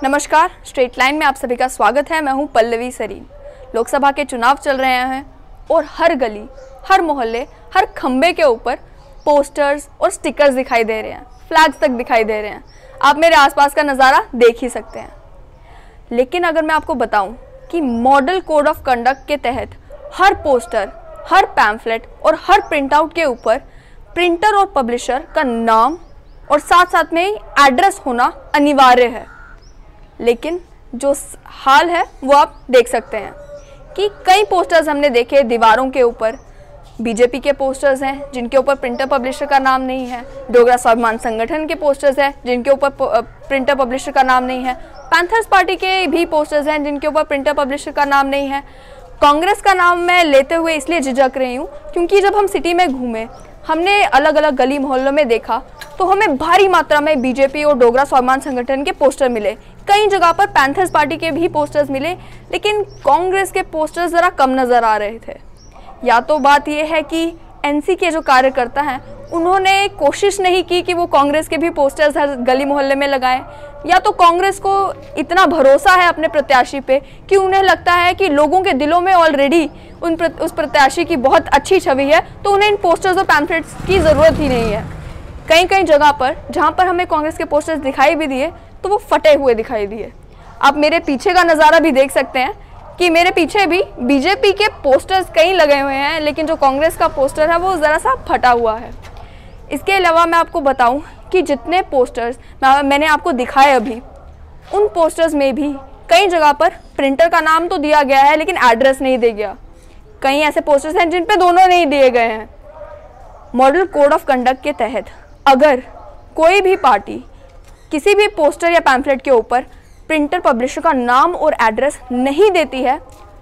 नमस्कार, straight line में आप सभी का स्वागत है। मैं हूं पल्लवी सरीन। लोकसभा के चुनाव चल रहे हैं और हर गली, हर मोहल्ले, हर खंबे के ऊपर पोस्टर्स और स्टिकर्स दिखाई दे रहे हैं, फ्लैग्स तक दिखाई दे रहे हैं। आप मेरे आसपास का नज़ारा देख ही सकते हैं। लेकिन अगर मैं आपको बताऊं कि मॉडल कोड ऑफ कंडक्ट के तहत हर पोस्टर, हर पैम्फलेट और हर प्रिंट आउट के ऊपर प्रिंटर और पब्लिशर का नाम और साथ साथ में एड्रेस होना अनिवार्य है। लेकिन जो हाल है वो आप देख सकते हैं कि कई पोस्टर्स हमने देखे दीवारों के ऊपर। बीजेपी के पोस्टर्स हैं जिनके ऊपर प्रिंटर पब्लिशर का नाम नहीं है। डोगरा स्वाभिमान संगठन के पोस्टर्स हैं जिनके ऊपर प्रिंटर पब्लिशर का नाम नहीं है। पैंथर्स पार्टी के भी पोस्टर्स हैं जिनके ऊपर प्रिंटर पब्लिशर का नाम नहीं है। कांग्रेस का नाम मैं लेते हुए इसलिए झिझक रही हूँ क्योंकि जब हम सिटी में घूमे, हमने अलग अलग गली मोहल्लों में देखा तो हमें भारी मात्रा में बीजेपी और डोगरा स्वाभिमान संगठन के पोस्टर मिले। कई जगह पर पैंथर्स पार्टी के भी पोस्टर्स मिले, लेकिन कांग्रेस के पोस्टर्स ज़रा कम नज़र आ रहे थे। या तो बात यह है कि एनसी के जो कार्यकर्ता हैं उन्होंने कोशिश नहीं की कि वो कांग्रेस के भी पोस्टर्स हर गली मोहल्ले में लगाएं, या तो कांग्रेस को इतना भरोसा है अपने प्रत्याशी पे कि उन्हें लगता है कि लोगों के दिलों में ऑलरेडी उस प्रत्याशी की बहुत अच्छी छवि है, तो उन्हें इन पोस्टर्स और पैम्फलेट्स की ज़रूरत ही नहीं है। कई जगह पर जहाँ पर हमें कांग्रेस के पोस्टर्स दिखाई भी दिए तो वो फटे हुए दिखाई दिए। आप मेरे पीछे का नज़ारा भी देख सकते हैं कि मेरे पीछे भी बीजेपी के पोस्टर्स कई लगे हुए हैं, लेकिन जो कांग्रेस का पोस्टर है वो ज़रा सा फटा हुआ है। इसके अलावा मैं आपको बताऊं कि जितने पोस्टर्स मैंने आपको दिखाए अभी, उन पोस्टर्स में भी कई जगह पर प्रिंटर का नाम तो दिया गया है लेकिन एड्रेस नहीं दिया गया। कई ऐसे पोस्टर्स हैं जिन पे दोनों नहीं दिए गए हैं। मॉडल कोड ऑफ कंडक्ट के तहत अगर कोई भी पार्टी किसी भी पोस्टर या पैम्फलेट के ऊपर प्रिंटर पब्लिशर का नाम और एड्रेस नहीं देती है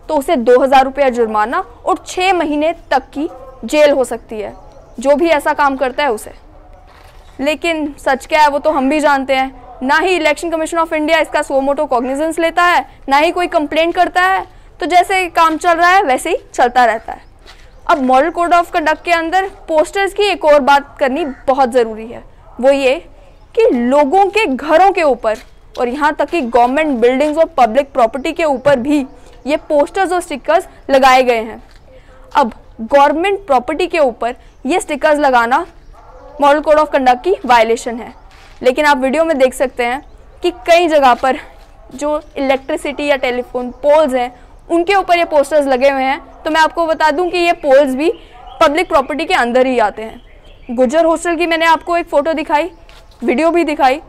तो उसे 2000 रुपया जुर्माना और 6 महीने तक की जेल हो सकती है, जो भी ऐसा काम करता है उसे। लेकिन सच क्या है वो तो हम भी जानते हैं। ना ही इलेक्शन कमीशन ऑफ इंडिया इसका सो मोटो कॉग्निजेंस लेता है, ना ही कोई कंप्लेंट करता है। तो जैसे काम चल रहा है वैसे ही चलता रहता है। अब मॉडल कोड ऑफ कंडक्ट के अंदर पोस्टर्स की एक और बात करनी बहुत ज़रूरी है, वो ये कि लोगों के घरों के ऊपर और यहाँ तक कि गवर्नमेंट बिल्डिंग्स और पब्लिक प्रॉपर्टी के ऊपर भी ये पोस्टर्स और स्टिकर्स लगाए गए हैं। अब गवर्नमेंट प्रॉपर्टी के ऊपर ये स्टिकर्स लगाना मॉडल कोड ऑफ कंडक्ट की वायलेशन है। लेकिन आप वीडियो में देख सकते हैं कि कई जगह पर जो इलेक्ट्रिसिटी या टेलीफोन पोल्स हैं उनके ऊपर ये पोस्टर्स लगे हुए हैं। तो मैं आपको बता दूं कि ये पोल्स भी पब्लिक प्रॉपर्टी के अंदर ही आते हैं। गुजर हॉस्टल की मैंने आपको एक फ़ोटो दिखाई, वीडियो भी दिखाई।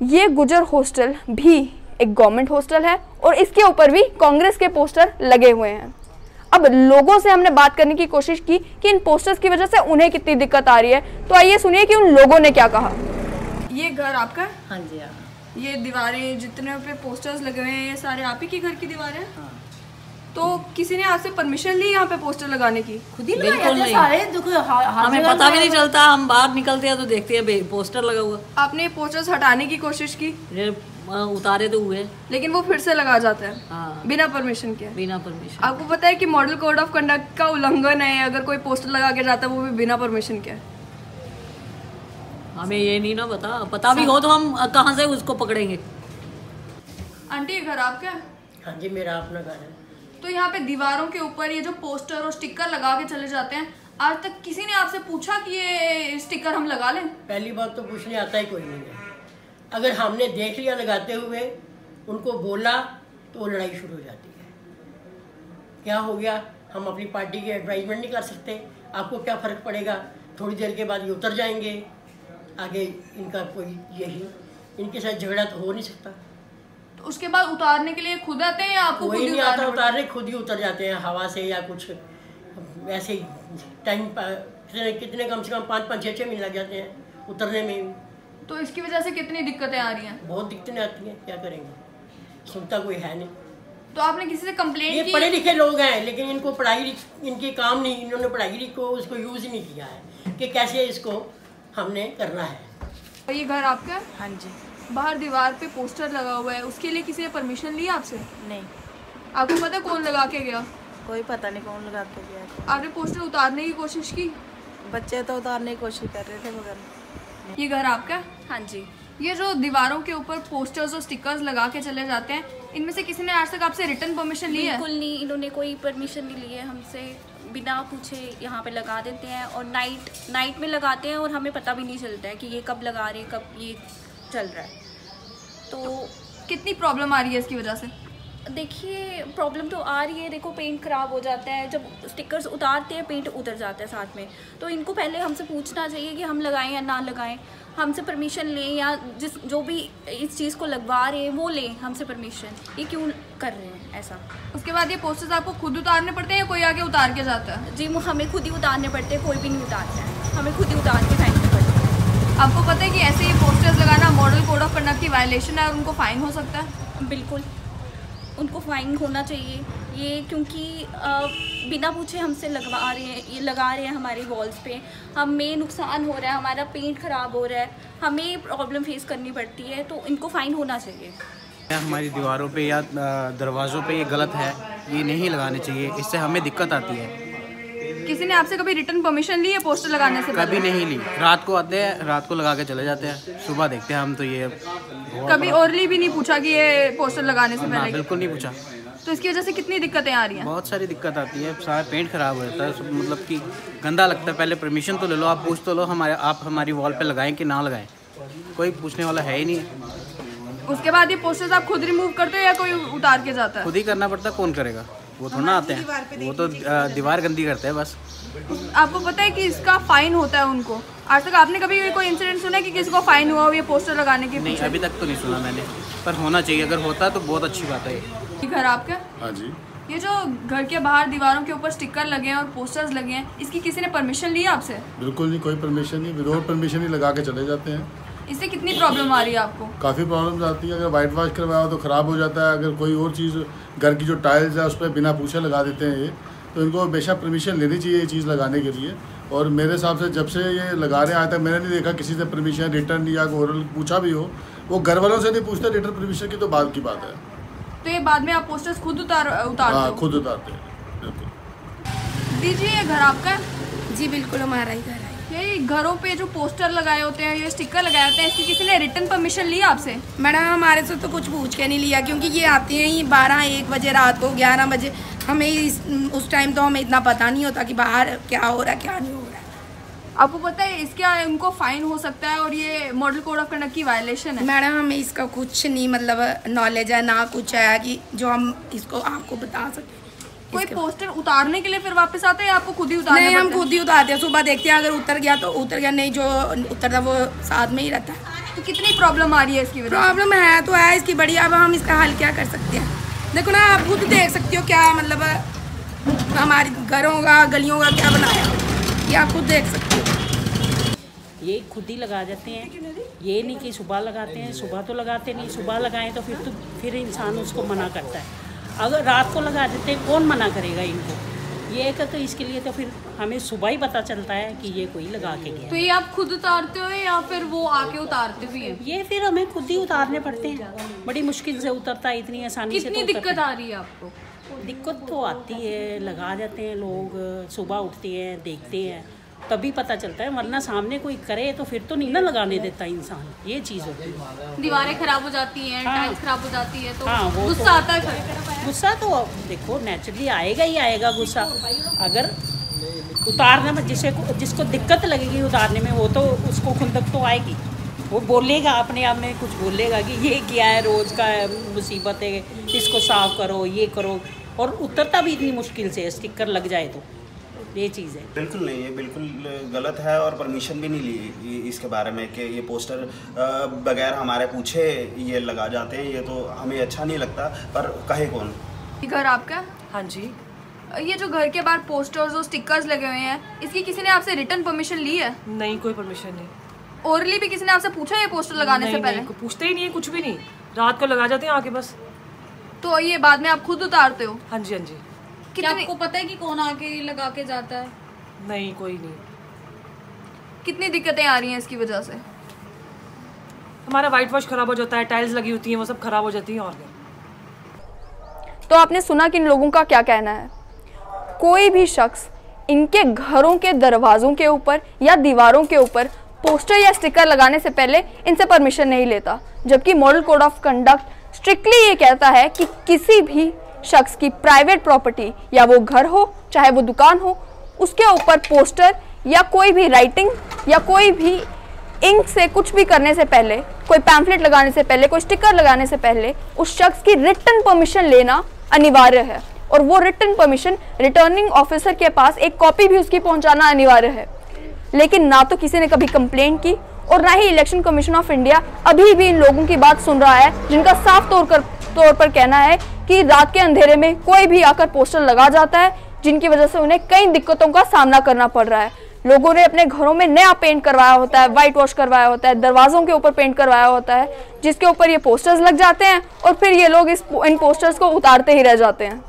ये गुजर हॉस्टल भी एक गवर्नमेंट हॉस्टल है और इसके ऊपर भी कांग्रेस के पोस्टर लगे हुए हैं। अब लोगों से हमने बात करने की कोशिश की कि इन पोस्टर्स की वजह से उन्हें कितनी दिक्कत आ रही है, तो आइए सुनिए कि उन लोगों ने क्या कहा। ये घर आपका? हाँ जी हाँ। ये दीवारें जितने पे पोस्टर्स लगे हुए हैं ये सारे आप ही के घर की दीवारें हैं? हाँ। तो किसी ने आपसे परमिशन ली यहाँ पे पोस्टर लगाने की? खुद ही लगाए सारे, हमें पता भी नहीं चलता। हम बाहर निकलते हैं तो देखते हैं पोस्टर लगा हुआ। आपने पोस्टर्स हटाने की कोशिश की? उतारे तो हुए, लेकिन वो फिर से लगा जाता है। हाँ। बिना परमिशन के? बिना परमिशन। आपको पता है कि मॉडल कोड ऑफ कंडक्ट का उल्लंघन है अगर कोई पोस्टर लगा के जाता है वो भी बिना परमिशन के? हमें ये नहीं ना पता भी हो तो हम कहाँ से उसको पकड़ेंगे। आंटी ये घर आपका है? हाँ जी, मेरा अपना घर है। तो यहाँ पे दीवारों के ऊपर ये जो पोस्टर और स्टिकर लगा के चले जाते हैं, आज तक किसी ने आपसे पूछा कि ये स्टिकर हम लगा लें? पहली बात तो पूछने आता ही कोई नहीं है। अगर हमने देख लिया लगाते हुए, उनको बोला तो लड़ाई शुरू हो जाती है। क्या हो गया, हम अपनी पार्टी की एडवाइजमेंट नहीं कर सकते, आपको क्या फ़र्क पड़ेगा, थोड़ी देर के बाद ये उतर जाएंगे। आगे इनका कोई यही, इनके साथ झगड़ा तो हो नहीं सकता। तो उसके बाद उतारने के लिए खुद आते हैं या आपको कोई नहीं आता उतारने, खुद ही उतर जाते हैं हवा से या कुछ ऐसे ही। टाइम कितने कम से कम 5-6 मिनट लग जाते हैं उतरने में। तो इसकी वजह से कितनी दिक्कतें आ रही हैं? बहुत दिक्कतें आती हैं, क्या करेंगे, सुनता कोई है नहीं। तो आपने किसी से कंप्लेंट की? ये पढ़े लिखे लोग हैं लेकिन इनको पढ़ाई इनके काम नहीं, इन्होंने पढ़ाई को उसको यूज़ ही नहीं किया है कि कैसे इसको हमने करना है। तो ये घर आपका है? हाँ जी। बाहर दीवार पे पोस्टर लगा हुआ है, उसके लिए किसी ने परमिशन ली आपसे? नहीं। आपको पता है कौन लगा के गया? कोई पता नहीं कौन लगा के गया। आपने पोस्टर उतारने की कोशिश की? बच्चे तो उतारने की कोशिश कर रहे थे मगर। ये घर आपका? हाँ जी। ये जो दीवारों के ऊपर पोस्टर्स और स्टिकर्स लगा के चले जाते हैं, इनमें से किसी ने आज तक आपसे रिटर्न परमिशन ली है? बिल्कुल नहीं, इन्होंने कोई परमिशन नहीं ली है हमसे, बिना पूछे यहाँ पे लगा देते हैं और नाइट में लगाते हैं और हमें पता भी नहीं चलता है कि ये कब लगा रहे हैं, कब ये चल रहा है। तो कितनी प्रॉब्लम आ रही है इसकी वजह से? देखिए प्रॉब्लम तो आ रही है, देखो पेंट ख़राब हो जाता है, जब स्टिकर्स उतारते हैं पेंट उतर जाता है साथ में। तो इनको पहले हमसे पूछना चाहिए कि हम लगाएं या ना लगाएं, हमसे परमिशन लें, या जो भी इस चीज़ को लगवा रहे हैं वो लें हमसे परमिशन, ये क्यों कर रहे हैं ऐसा। उसके बाद ये पोस्टर्स आपको खुद उतारने पड़ते हैं या कोई आके उतार के जाता है? जी हमें खुद ही उतारने पड़ते हैं, कोई भी नहीं उतारता है, हमें खुद ही उतार के फेंकने पड़ते हैं। आपको पता है कि ऐसे ही पोस्टर्स लगाना मॉडल कोड ऑफ कंडक्ट की वायलेशन है और उनको फ़ाइन हो सकता है? बिल्कुल उनको फ़ाइन होना चाहिए ये, क्योंकि बिना पूछे हमसे लगा रहे हैं हमारे वॉल्स पे, हमें नुकसान हो रहा है, हमारा पेंट ख़राब हो रहा है, हमें प्रॉब्लम फेस करनी पड़ती है, तो इनको फ़ाइन होना चाहिए। हमारी दीवारों पे या दरवाज़ों पे ये गलत है, ये नहीं लगाने चाहिए, इससे हमें दिक्कत आती है। किसी ने आपसे कभी रिटर्न परमिशन ली है पोस्टर लगाने से? कभी नहीं ली, रात को आते हैं, रात को लगा के चले जाते हैं, सुबह देखते हैं हम तो ये कभी ओरली भी नहीं पूछा कि ये पोस्टर लगाने से पहले? बिल्कुल नहीं पूछा। तो इसकी वजह से कितनी दिक्कतें आ रही हैं? बहुत सारी दिक्कत आती है, सारा पेंट खराब हो जाता है, मतलब कि गंदा लगता है। पहले परमिशन तो ले लो, आप पूछ तो लो आप हमारी वॉल पे लगाएं कि ना लगाएं, कोई पूछने वाला है ही नहीं। उसके बाद ये पोस्टर्स आप खुद रिमूव करते हो या कोई उतार के जाता है? खुद ही करना पड़ता है, कौन करेगा, वो थोड़ा ना आते हैं, वो तो दीवार गंदी करते हैं बस। आपको पता है कि इसका फाइन होता है उनको? आज तक आपने कभी कोई इंसिडेंट सुना है कि किसी को फाइन हुआ हो ये पोस्टर लगाने के? नहीं, अभी तक तो नहीं सुना मैंने, पर होना चाहिए, अगर होता तो बहुत अच्छी बात है। ये घर आपका? हाँ जी। ये जो घर के बाहर दीवारों के ऊपर स्टिकर लगे हैं और पोस्टर्स लगे हैं, इसकी किसी ने परमिशन ली है आपसे? बिल्कुल नहीं, कोई परमिशन नहीं, विदाउट परमिशन ही लगा के चले जाते हैं। इससे कितनी प्रॉब्लम आ रही है आपको? काफ़ी प्रॉब्लम्स आती है, अगर वाइट वॉश करवाया हो तो ख़राब हो जाता है, अगर कोई और चीज़ घर की जो टाइल्स है उस पर बिना पूछे लगा देते हैं ये, तो इनको हमेशा परमिशन लेनी चाहिए ये चीज़ लगाने के लिए। और मेरे हिसाब से जब से ये लगा रहे हैं आज तक मैंने नहीं देखा किसी से परमिशन रिटर्न या ओरल पूछा भी हो, वो घर वालों से नहीं पूछते, रिटर्न परमिशन की तो बाद की बात है। तो ये बाद में आप पोस्टर्स खुद उतारते हो? खुद उतारते हैं, बिल्कुल। दीजिए ये घर आपका है? जी बिल्कुल हमारा ही घर है। ये घरों पे जो पोस्टर लगाए होते हैं, ये स्टिकर लगाए होते हैं, इसकी किसी ने रिटर्न परमिशन ली आपसे? मैडम हमारे से तो कुछ पूछ के नहीं लिया, क्योंकि ये आते हैं ही 12-1 बजे रात को, 11 बजे, हमें उस टाइम तो हमें इतना पता नहीं होता कि बाहर क्या हो रहा है क्या नहीं हो रहा है। आपको पता है इसका उनको फाइन हो सकता है और ये मॉडल कोड ऑफ कंडक्ट की वायलेशन है? मैडम हमें इसका कुछ नहीं मतलब नॉलेज है ना कुछ है कि जो हम इसको आपको बता सकें। कोई पोस्टर उतारने के लिए फिर वापस आते हैं या आपको खुद ही उतारना? नहीं, हम खुद ही उतारते हैं, सुबह देखते हैं, अगर उतर गया तो उतर गया, नहीं जो उतरता वो साथ में ही रहता है। तो कितनी प्रॉब्लम आ रही है इसकी वजह? प्रॉब्लम है तो है इसकी बड़ी, अब हम इसका हल क्या कर सकते हैं? देखो ना, आप खुद देख सकते हो क्या मतलब हमारी घरों का गलियों का क्या बनाया, ये आप खुद देख सकते हो। ये खुद ही लगा जाते हैं, ये नहीं कि सुबह लगाते हैं, सुबह तो लगाते नहीं, सुबह लगाएं तो फिर इंसान उसको मना करता है। अगर रात को लगा देते हैं कौन मना करेगा इनको? ये एक तो इसके लिए तो फिर हमें सुबह ही पता चलता है कि ये कोई लगा के गया। तो ये आप खुद उतारते हो या फिर वो आके उतारते भी हैं? ये फिर हमें खुद ही उतारने पड़ते हैं, बड़ी मुश्किल से उतरता है, इतनी आसानी से। कितनी दिक्कत आ रही है आपको? दिक्कत तो आती है, लगा जाते हैं लोग, सुबह उठते हैं देखते हैं तभी पता चलता है, वरना सामने कोई करे तो फिर तो नहीं ना लगाने देता इंसान, ये चीज़ होती है। दीवारें खराब हो जाती हैं, टाइल्स खराब हो जाती है, तो वो गुस्सा आता है। गुस्सा तो देखो नेचुरली आएगा ही आएगा गुस्सा। अगर उतारने में जिसको दिक्कत लगेगी उतारने में, वो तो उसको खुंदक तो आएगी, वो बोलेगा अपने आप में, कुछ बोलेगा कि ये क्या है, रोज़ का मुसीबत है, इसको साफ करो, ये करो, और उतरता भी इतनी मुश्किल से, स्टिकर लग जाए तो ये चीज़ है। बिल्कुल नहीं, ये बिल्कुल गलत है और परमिशन भी नहीं ली इसके बारे में कि ये पोस्टर बगैर हमारे पूछे ये लगा जाते हैं, ये तो हमें अच्छा नहीं लगता, पर कहे कौन। घर आपका? हाँ जी। ये जो घर के बाहर पोस्टर्स और स्टिकर्स लगे हुए हैं, इसकी किसी ने आपसे रिटर्न परमिशन ली है? नहीं, कोई परमिशन नहीं। ओरली भी किसी ने आपसे पूछा ये पोस्टर लगाने से पहले? पूछते ही नहीं है, कुछ भी नहीं, रात को लगा जाते हैं आके बस। तो ये बाद में आप खुद उतारते हो? हाँ जी हाँ जी। क्या आपको पता है कि कौन आके लगा के जाता है? नहीं, कोई नहीं। कितनी दिक्कतें आ रही हैं इसकी वजह से? हमारा वाइट वॉश खराब हो जाता है, टाइल्स लगी होती हैं वो सब खराब हो जाती हैं, और क्या। तो आपने सुना कि इन लोगों का क्या कहना है। कोई भी शख्स इनके घरों के दरवाजों के ऊपर या दीवारों के ऊपर पोस्टर या स्टिकर लगाने से पहले इनसे परमिशन नहीं लेता, जबकि model code of conduct strictly ये कहता है कि किसी भी शख्स की प्राइवेट प्रॉपर्टी, या वो घर हो चाहे वो दुकान हो, उसके ऊपर पोस्टर या कोई भी राइटिंग या कोई भी इंक से कुछ भी करने से पहले, कोई पैम्फलेट लगाने से पहले, कोई स्टिकर लगाने से पहले उस शख्स की रिटन परमिशन लेना अनिवार्य है। और वो रिटन परमिशन रिटर्निंग ऑफिसर के पास एक कॉपी भी उसकी पहुंचाना अनिवार्य है। लेकिन ना तो किसी ने कभी कंप्लेंट की और ना ही इलेक्शन कमीशन ऑफ इंडिया अभी भी इन लोगों की बात सुन रहा है, जिनका साफ तौर पर कहना है कि रात के अंधेरे में कोई भी आकर पोस्टर लगा जाता है, जिनकी वजह से उन्हें कई दिक्कतों का सामना करना पड़ रहा है। लोगों ने अपने घरों में नया पेंट करवाया होता है, वाइट वॉश करवाया होता है, दरवाजों के ऊपर पेंट करवाया होता है, जिसके ऊपर ये पोस्टर्स लग जाते हैं और फिर ये लोग इन पोस्टर्स को उतारते ही रह जाते हैं।